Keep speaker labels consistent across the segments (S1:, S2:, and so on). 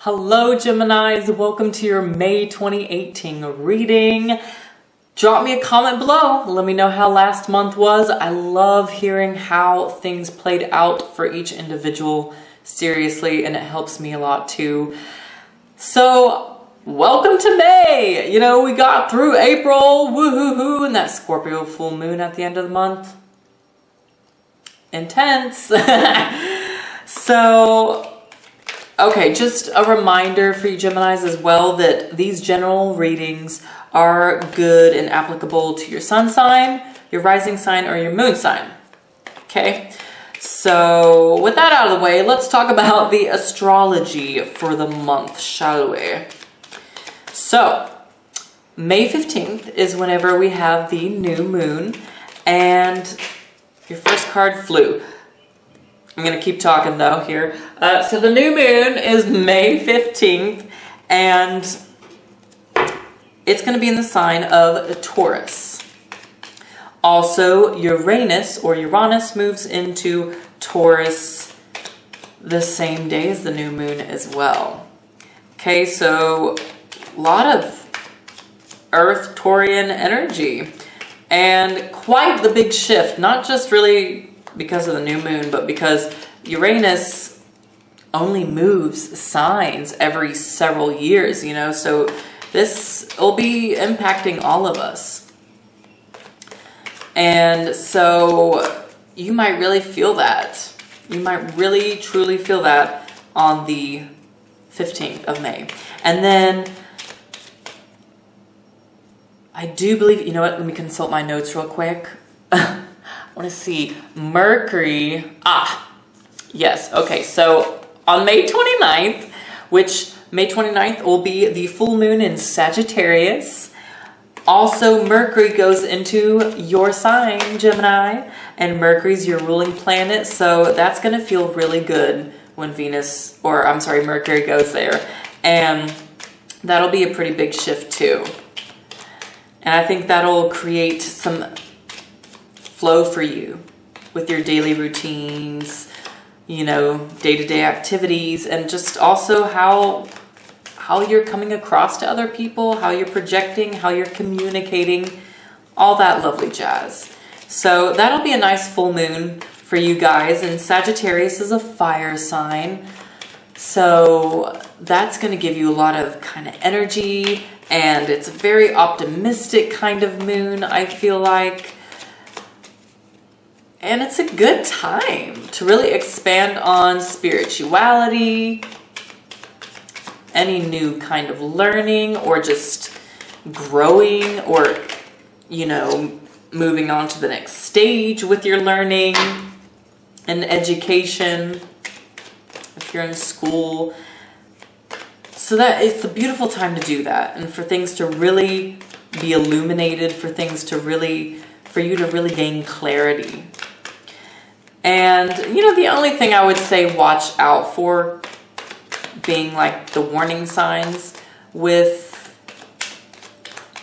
S1: Hello Geminis, welcome to your May 2018 reading. Drop me a comment below, let me know how last month was. I love hearing how things played out for each individual, seriously, and it helps me a lot too. So, welcome to May! You know, we got through April, woohoo-hoo, and that Scorpio full moon at the end of the month. Intense! So, okay, just a reminder for you Geminis as well that these general readings are good and applicable to your sun sign, your rising sign, or your moon sign. Okay, so with that out of the way, let's talk about the astrology for the month, shall we? So, May 15th is whenever we have the new moon, and your first card flew. I'm going to keep talking though here. So the new moon is May 15th and it's going to be in the sign of Taurus. Also, Uranus moves into Taurus the same day as the new moon as well. Okay, so a lot of Earth Taurian energy and quite the big shift, not just really because of the new moon, but because Uranus only moves signs every several years, you know, so this will be impacting all of us. And so you might really feel that. You might really truly feel that on the 15th of May. And then I do believe, you know what, let me consult my notes real quick. I want to see Mercury. Yes. Okay. So on May 29th, which May 29th will be the full moon in Sagittarius. Also, Mercury goes into your sign, Gemini, and Mercury's your ruling planet. So that's going to feel really good when Mercury goes there. And that'll be a pretty big shift too. And I think that'll create some flow for you with your daily routines, you know, day-to-day activities, and just also how you're coming across to other people, how you're projecting, how you're communicating, all that lovely jazz. So that'll be a nice full moon for you guys, and Sagittarius is a fire sign, so that's going to give you a lot of kind of energy, and it's a very optimistic kind of moon, I feel like. And it's a good time to really expand on spirituality, any new kind of learning, or just growing, or, you know, moving on to the next stage with your learning and education, if you're in school. So that it's a beautiful time to do that, and for things to really be illuminated, for you to really gain clarity. And, you know, the only thing I would say watch out for being like the warning signs with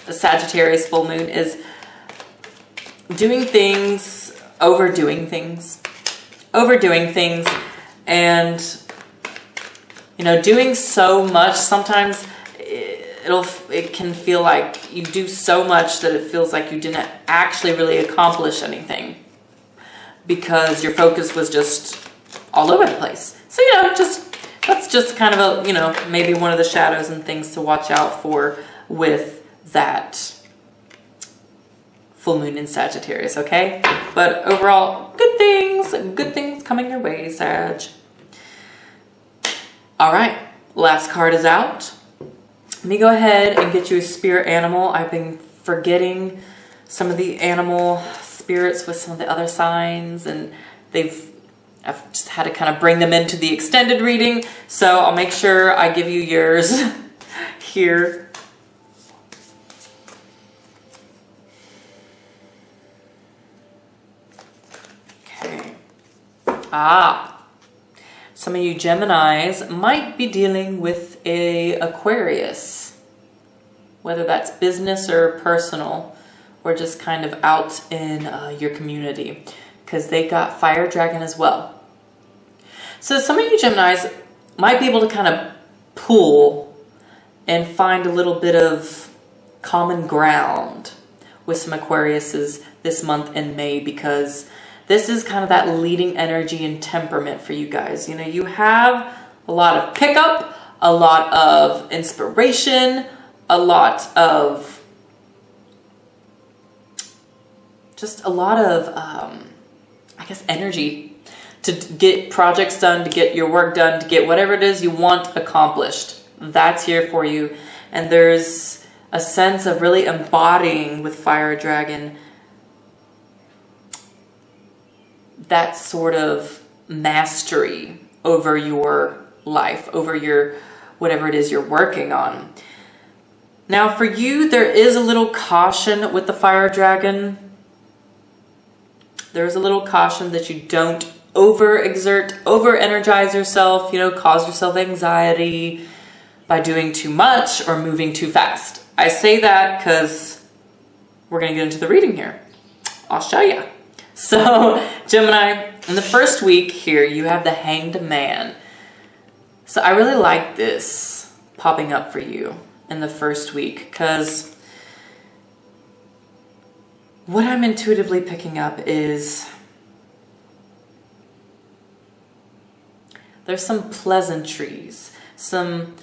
S1: the Sagittarius full moon is doing things, overdoing things, and, you know, doing so much. Sometimes it can feel like you do so much that it feels like you didn't actually really accomplish anything, because your focus was just all over the place. So, you know, that's just kind of a, you know, maybe one of the shadows and things to watch out for with that full moon in Sagittarius, okay? But overall, good things coming your way, Sag. All right, last card is out. Let me go ahead and get you a spirit animal. I've been forgetting some of the animal spirits with some of the other signs, and I've just had to kind of bring them into the extended reading, so I'll make sure I give you yours here. Okay. Some of you Geminis might be dealing with a Aquarius, whether that's business or personal, or just kind of out in your community, because they got fire dragon as well. So some of you Geminis might be able to kind of pool and find a little bit of common ground with some Aquariuses this month in May, because this is kind of that leading energy and temperament for you guys. You know, you have a lot of pickup, a lot of inspiration, a lot of just a lot of, I guess, energy to get projects done, to get your work done, to get whatever it is you want accomplished. That's here for you. And there's a sense of really embodying with Fire Dragon that sort of mastery over your life, over your whatever it is you're working on. Now for you, there is a little caution with the Fire Dragon. There's a little caution that you don't overexert, over-energize yourself, you know, cause yourself anxiety by doing too much or moving too fast. I say that because we're going to get into the reading here. I'll show you. So, Gemini, in the first week here, you have the Hanged Man. So I really like this popping up for you in the first week, because what I'm intuitively picking up is there's some pleasantries, some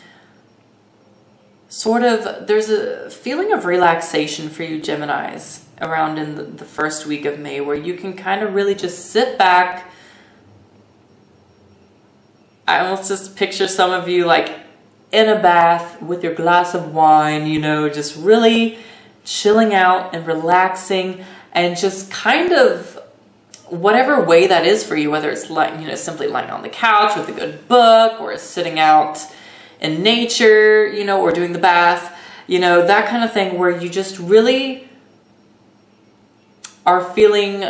S1: sort of, there's a feeling of relaxation for you Geminis around in the first week of May, where you can kind of really just sit back. I almost just picture some of you like in a bath with your glass of wine, you know, just really chilling out and relaxing, and just kind of whatever way that is for you, whether it's like, you know, simply lying on the couch with a good book, or sitting out in nature, you know, or doing the bath, you know, that kind of thing, where you just really are feeling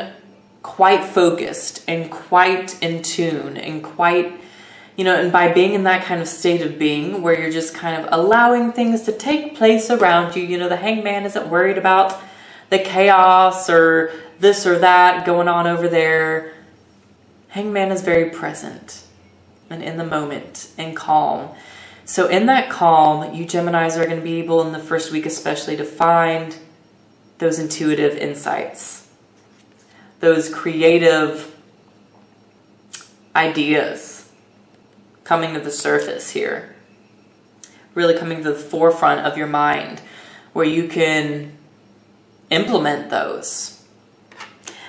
S1: quite focused and quite in tune and quite, you know, and by being in that kind of state of being where you're just kind of allowing things to take place around you. You know, the Hanged Man isn't worried about the chaos or this or that going on over there. Hanged Man is very present and in the moment and calm. So in that calm, you Geminis are going to be able in the first week especially to find those intuitive insights, those creative ideas coming to the surface here, really coming to the forefront of your mind, where you can implement those.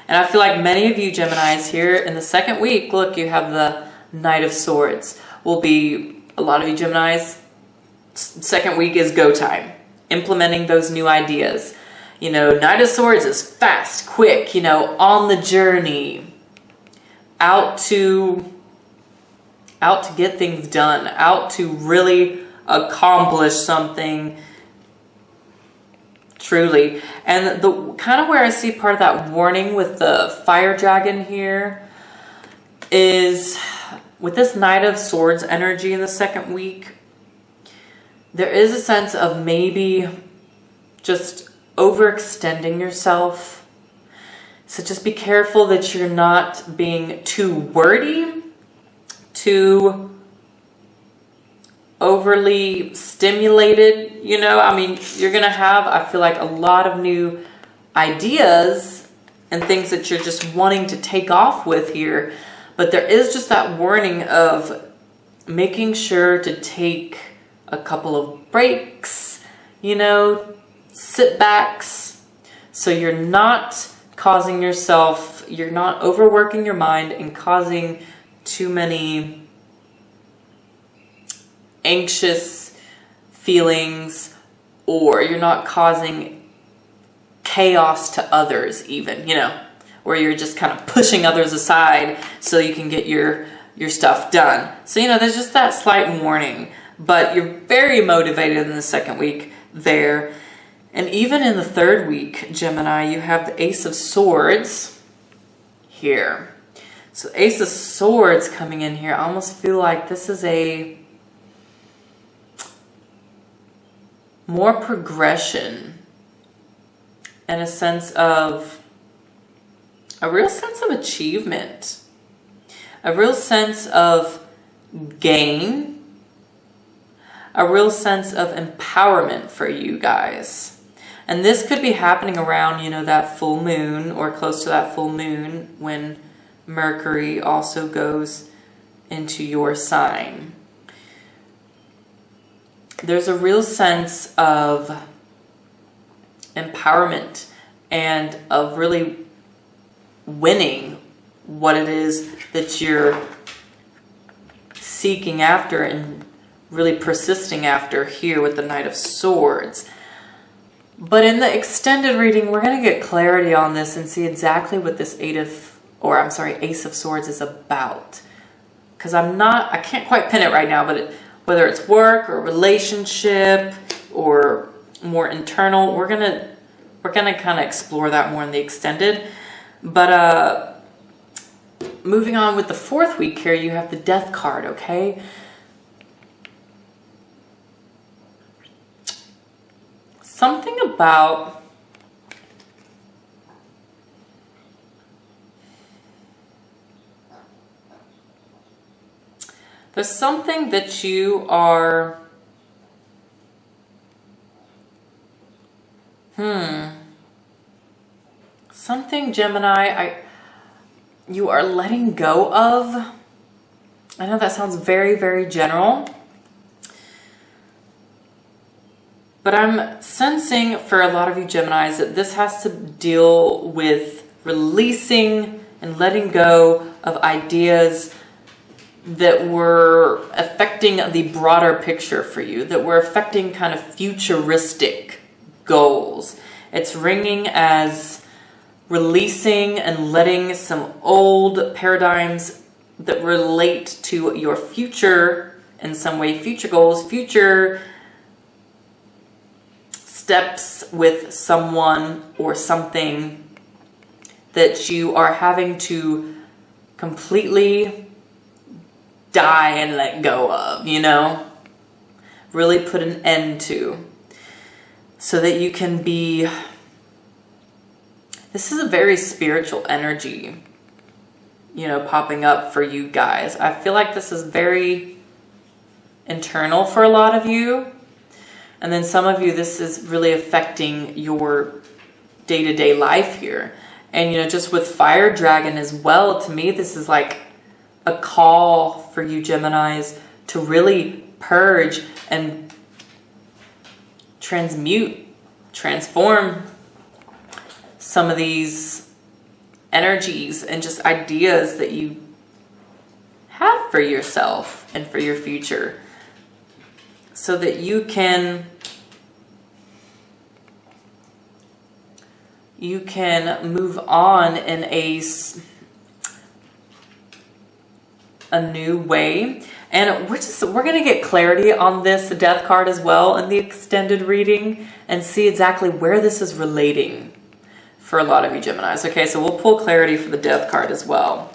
S1: And I feel like many of you Geminis here in the second week, look, you have the Knight of Swords. Will be, a lot of you Geminis, second week is go time, implementing those new ideas. You know, Knight of Swords is fast, quick, you know, on the journey, out to get things done, out to really accomplish something truly. And the kind of where I see part of that warning with the Fire Dragon here is with this Knight of Swords energy in the second week, there is a sense of maybe just overextending yourself. So just be careful that you're not being too wordy, too overly stimulated, you know. I mean, you're gonna have, I feel like, a lot of new ideas and things that you're just wanting to take off with here, but there is just that warning of making sure to take a couple of breaks, you know, sit backs, so you're not causing yourself, you're not overworking your mind and causing too many anxious feelings, or you're not causing chaos to others even, you know, where you're just kind of pushing others aside so you can get your stuff done. So, you know, there's just that slight warning, but you're very motivated in the second week there. And even in the third week, Gemini, you have the Ace of Swords here. So Ace of Swords coming in here, I almost feel like this is a more progression and a sense of, a real sense of achievement, a real sense of gain, a real sense of empowerment for you guys. And this could be happening around, you know, that full moon or close to that full moon when Mercury also goes into your sign. There's a real sense of empowerment and of really winning what it is that you're seeking after and really persisting after here with the Knight of Swords. But in the extended reading, we're going to get clarity on this and see exactly what this Ace of Swords is about. Because I can't quite pin it right now, but whether it's work or relationship or more internal, we're gonna kind of explore that more in the extended. But moving on with the fourth week here, you have the Death card, okay? Something about there's something that you are something, Gemini, you are letting go of. I know that sounds very, very general, but I'm sensing for a lot of you Geminis that this has to deal with releasing and letting go of ideas that were affecting the broader picture for you, that were affecting kind of futuristic goals. It's ringing as releasing and letting some old paradigms that relate to your future in some way, future goals, future steps with someone or something that you are having to completely die and let go of, you know? Really put an end to. So that you can be... This is a very spiritual energy, you know, popping up for you guys. I feel like this is very internal for a lot of you. And then some of you, this is really affecting your day-to-day life here. And, you know, just with Fire Dragon as well, to me, this is like a call for you Geminis to really purge and transform some of these energies and just ideas that you have for yourself and for your future, so that you can move on in a new way. And we're going to get clarity on this Death card as well in the extended reading and see exactly where this is relating for a lot of you Geminis. Okay, so we'll pull clarity for the Death card as well,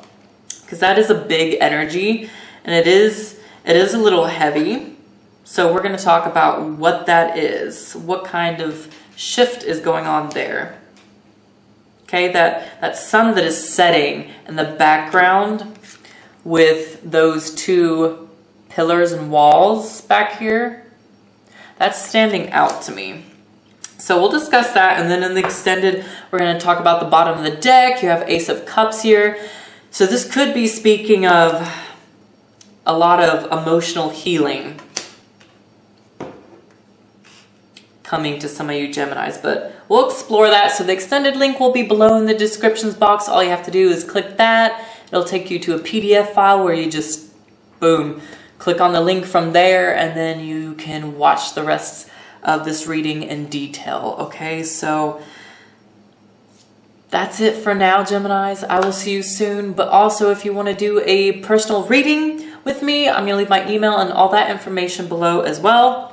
S1: because that is a big energy and it is a little heavy. So we're going to talk about what that is, what kind of shift is going on there. Okay, that sun that is setting in the background with those two pillars and walls back here, that's standing out to me. So we'll discuss that, and then in the extended, we're going to talk about the bottom of the deck. You have Ace of Cups here. So this could be speaking of a lot of emotional healing coming to some of you Geminis, but we'll explore that. So the extended link will be below in the descriptions box. All you have to do is click that. It'll take you to a PDF file where you just, boom, click on the link from there, and then you can watch the rest of this reading in detail. Okay, so that's it for now, Geminis. I will see you soon. But also, if you want to do a personal reading with me, I'm going to leave my email and all that information below as well.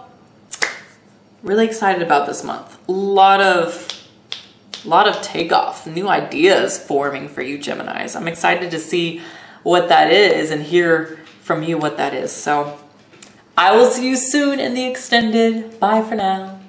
S1: Really excited about this month. A lot of takeoff, new ideas forming for you Geminis. I'm excited to see what that is and hear from you what that is. So I will see you soon in the extended. Bye for now.